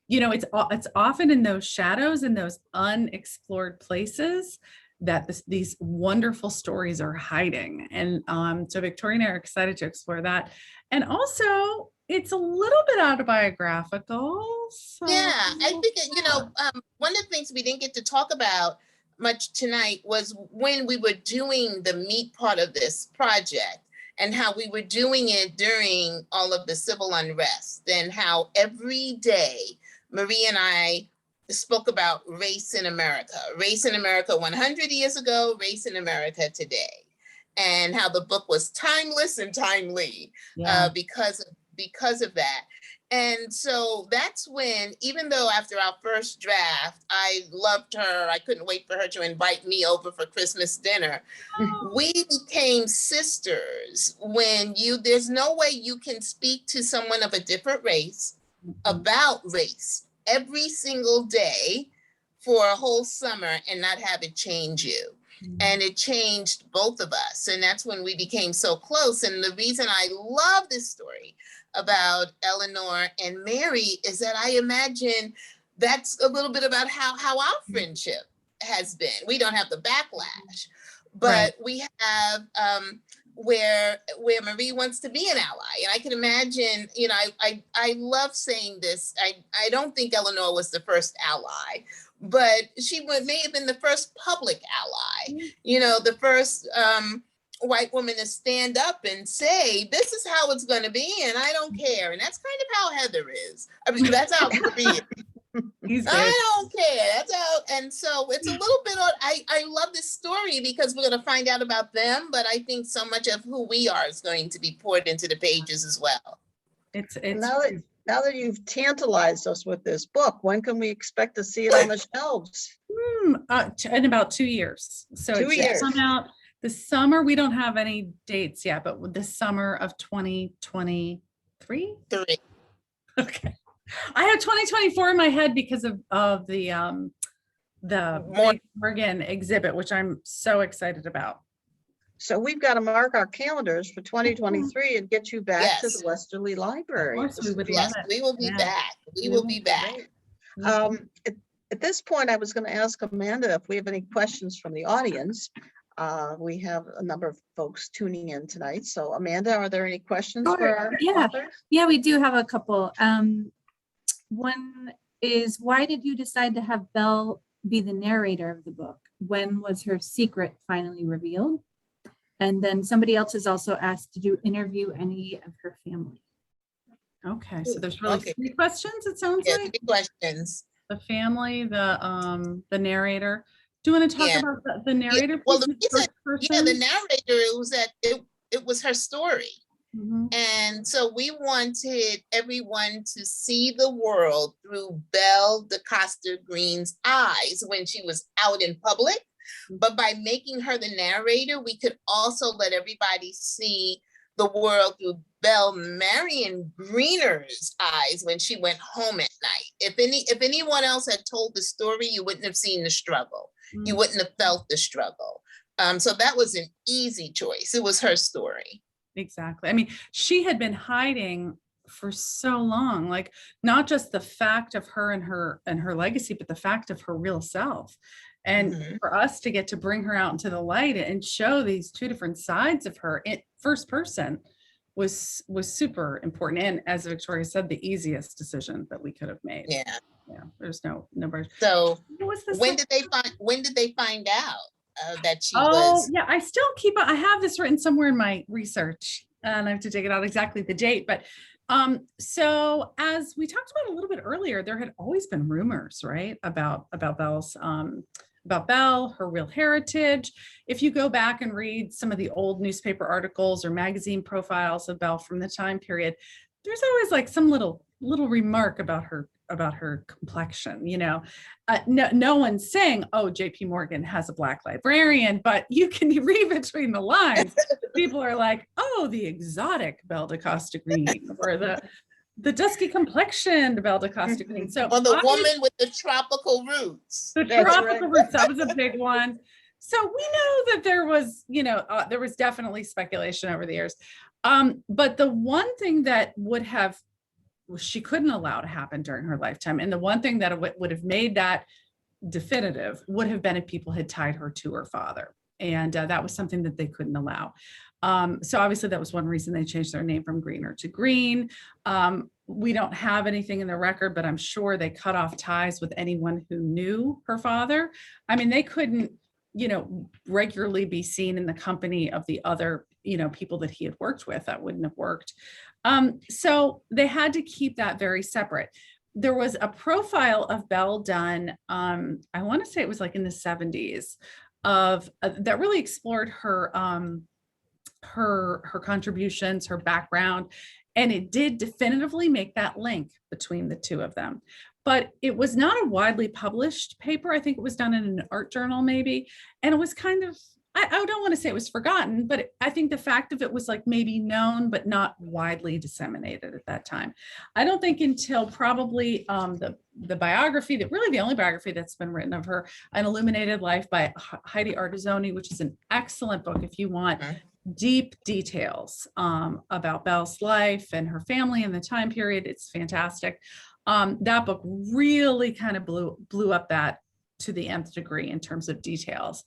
you know, it's often in those shadows, in those unexplored places, that these wonderful stories are hiding. And so Victoria and I are excited to explore that. And also, it's a little bit autobiographical. So. Yeah, I think, you know, one of the things we didn't get to talk about much tonight was when we were doing the meat part of this project and how we were doing it during all of the civil unrest, and how every day Marie and I spoke about race in America 100 years ago, race in America today, and how the book was timeless and timely because of that. And so that's when, even though after our first draft, I loved her, I couldn't wait for her to invite me over for Christmas dinner. We became sisters when there's no way you can speak to someone of a different race about race every single day for a whole summer and not have it change you. And it changed both of us. And that's when we became so close. And the reason I love this story about Eleanor and Mary is that I imagine that's a little bit about how our friendship has been. We don't have the backlash, but we have where Marie wants to be an ally. And I can imagine, you know, I love saying this. I don't think Eleanor was the first ally, but she may have been the first public ally, you know, the first white woman to stand up and say, this is how it's going to be, and I don't care. And that's kind of how Heather is. I mean, that's how Marie is. I don't care. That's how, and so it's a little bit on. I love this story because we're going to find out about them, but I think so much of who we are is going to be poured into the pages as well. It's now that you've tantalized us with this book, when can we expect to see it on the shelves? In about 2 years. So 2 years. Come out this summer. We don't have any dates yet, but the summer of 2023. 3. Okay. I have 2024 in my head because of the Morgan exhibit, which I'm so excited about. So we've got to mark our calendars for 2023 and get you back to the Westerly Library. Of course, we would Yes, love it. we will be back. We will be back. At this point, I was going to ask Amanda if we have any questions from the audience. We have a number of folks tuning in tonight. So Amanda, are there any questions for our authors? Yeah, we do have a couple. One is, why did you decide to have Belle be the narrator of the book? When was her secret finally revealed? And then somebody else has also asked, did you interview any of her family? Okay, so there's really 3 questions, it sounds like. 3 questions. The family, the narrator. Do you want to talk about the narrator? Well, the reason, the narrator was that it was her story. Mm-hmm. And so we wanted everyone to see the world through Belle DeCosta Green's eyes when she was out in public. But by making her the narrator, we could also let everybody see the world through Belle Marion Greener's eyes when she went home at night. If anyone else had told the story, you wouldn't have seen the struggle. Mm-hmm. You wouldn't have felt the struggle. So that was an easy choice. It was her story. Exactly. I mean, she had been hiding for so long, like not just the fact of her and her legacy, but the fact of her real self. And for us to get to bring her out into the light and show these 2 different sides of her in first person was super important. And as Victoria said, the easiest decision that we could have made. Yeah. There's no. So when did they find out? That she was. Oh, yeah, I still I have this written somewhere in my research and I have to dig it out exactly the date. But so as we talked about a little bit earlier, there had always been rumors, right, about Belle's about Belle, her real heritage. If you go back and read some of the old newspaper articles or magazine profiles of Belle from the time period, there's always like some little remark about her complexion, you know. No one's saying, oh, JP Morgan has a Black librarian, but you can read between the lines. People are like, oh, the exotic Belle DeCosta Green, or the dusky complexioned Belle DeCosta Green. So, or the woman with the tropical roots. The tropical roots, that was a big one. So we know that there was, you know, there was definitely speculation over the years. But the one thing that she couldn't allow to happen during her lifetime, and the one thing that would have made that definitive would have been if people had tied her to her father. And that was something that they couldn't allow. So obviously that was one reason they changed their name from Greener to Green. We don't have anything in the record, but I'm sure they cut off ties with anyone who knew her father. I mean, they couldn't, you know, regularly be seen in the company of the other, you know, people that he had worked with. That wouldn't have worked. So they had to keep that very separate. There was a profile of Belle done, I want to say it was like in the 70s, of that really explored her contributions, her background, and it did definitively make that link between the 2 of them. But it was not a widely published paper. I think it was done in an art journal maybe, and it was kind of, I don't want to say it was forgotten, but I think the fact of it was like maybe known, but not widely disseminated at that time. I don't think until probably the biography, that really the only biography that's been written of her, An Illuminated Life by Heidi Artizoni, which is an excellent book if you want deep details about Belle's life and her family and the time period. It's fantastic. That book really kind of blew up that to the nth degree in terms of details.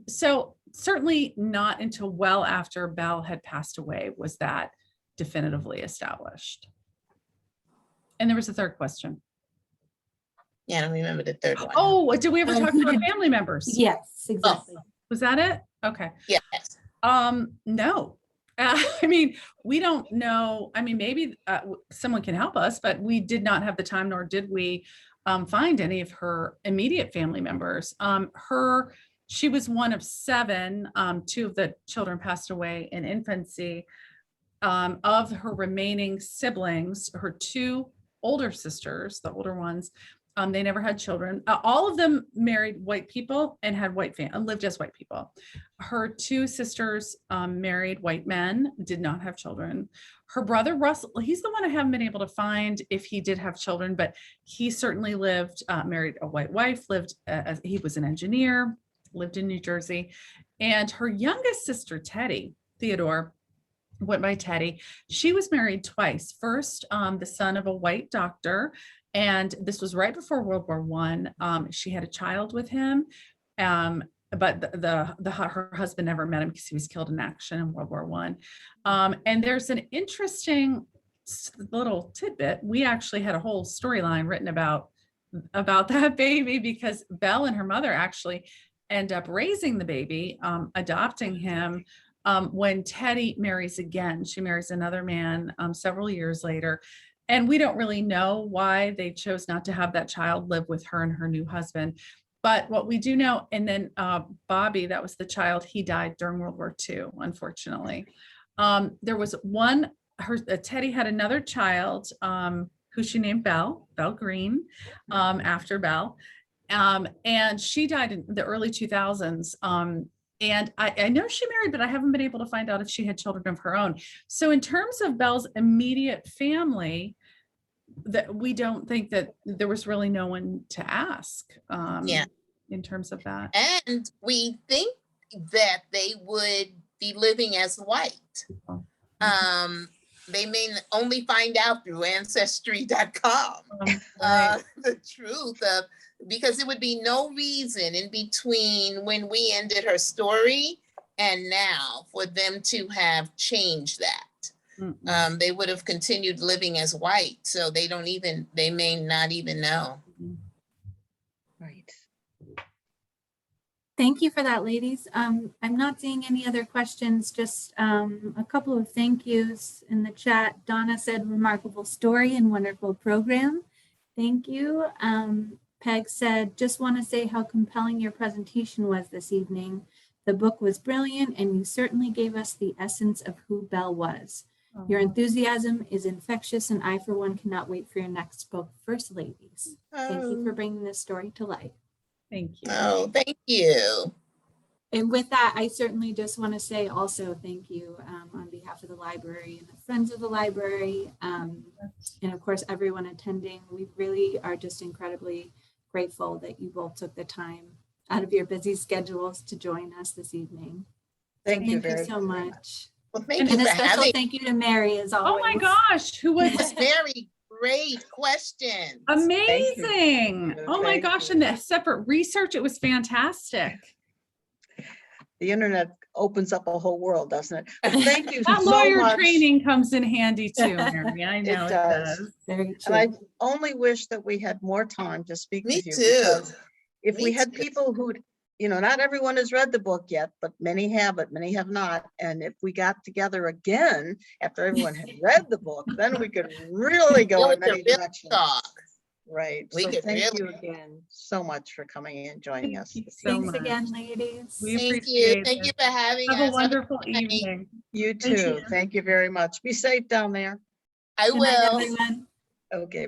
So certainly not until well after Belle had passed away was that definitively established. And there was a third question. Yeah, I don't remember the third one. Oh, did we ever talk who about did- family members? Yes, exactly. Was that it? Okay. Yes. No. I mean, we don't know. I mean, maybe someone can help us, but we did not have the time, nor did we find any of her immediate family members. She was one of 7. 2 of the children passed away in infancy. Of her remaining siblings, her 2 older sisters, the older ones, they never had children. All of them married white people and had lived as white people. Her 2 sisters married white men, did not have children. Her brother Russell, he's the one I haven't been able to find if he did have children, but he certainly lived, married a white wife, he was an engineer, lived in New Jersey. And her youngest sister, Theodore, went by Teddy. She was married twice. First, the son of a white doctor, and this was right before World War I. She had a child with him, but her husband never met him because he was killed in action in World War I. And there's an interesting little tidbit. We actually had a whole storyline written about that baby because Belle and her mother actually end up raising the baby, adopting him. When Teddy marries again, she marries another man several years later. And we don't really know why they chose not to have that child live with her and her new husband. But what we do know, and then Bobby, that was the child, he died during World War II, unfortunately. There was Teddy had another child who she named Belle Green, after Belle. And she died in the early 2000s. And I know she married, but I haven't been able to find out if she had children of her own. So in terms of Belle's immediate family, that we don't think that there was really no one to ask in terms of that. And we think that they would be living as white. They may only find out through ancestry.com the truth of, because it would be no reason in between when we ended her story and now for them to have changed that. They would have continued living as white, so they may not even know. Right. Thank you for that, ladies. I'm not seeing any other questions, just a couple of thank yous in the chat. Donna said, remarkable story and wonderful program. Thank you. Peg said, just want to say how compelling your presentation was this evening. The book was brilliant and you certainly gave us the essence of who Belle was. Your enthusiasm is infectious and I, for one, cannot wait for your next book, First Ladies. Thank you for bringing this story to life. Thank you. Oh, thank you. And with that, I certainly just want to say also thank you on behalf of the library and the Friends of the Library, and of course, everyone attending. We really are just incredibly grateful that you both took the time out of your busy schedules to join us this evening. Thank you so much. Well, thank And you a for special having. thank you to Mary as always. Oh my gosh, who was Very great questions. amazing. you. Oh my Thank gosh, you. and the separate research, it was fantastic. The internet opens up a whole world, doesn't it? But thank you That so lawyer much. training comes in handy too, Mary. I know it does. does. Very And I true. only wish that we had more time to speak Me with you. too. Because if we Me had too. people who, not everyone has read the book yet, but many have it, many have not. And if we got together again after everyone had read the book, then we could really go in many directions. Talk. Right. We So could thank you really- again so much for coming and joining us. Thank you so Thanks much. again, ladies. We Thank you. appreciate Thank you it. for having Have us. a wonderful good night. evening. You Thank too. you. Thank you very much. Be safe down there. I Good night, will. everyone. Okay.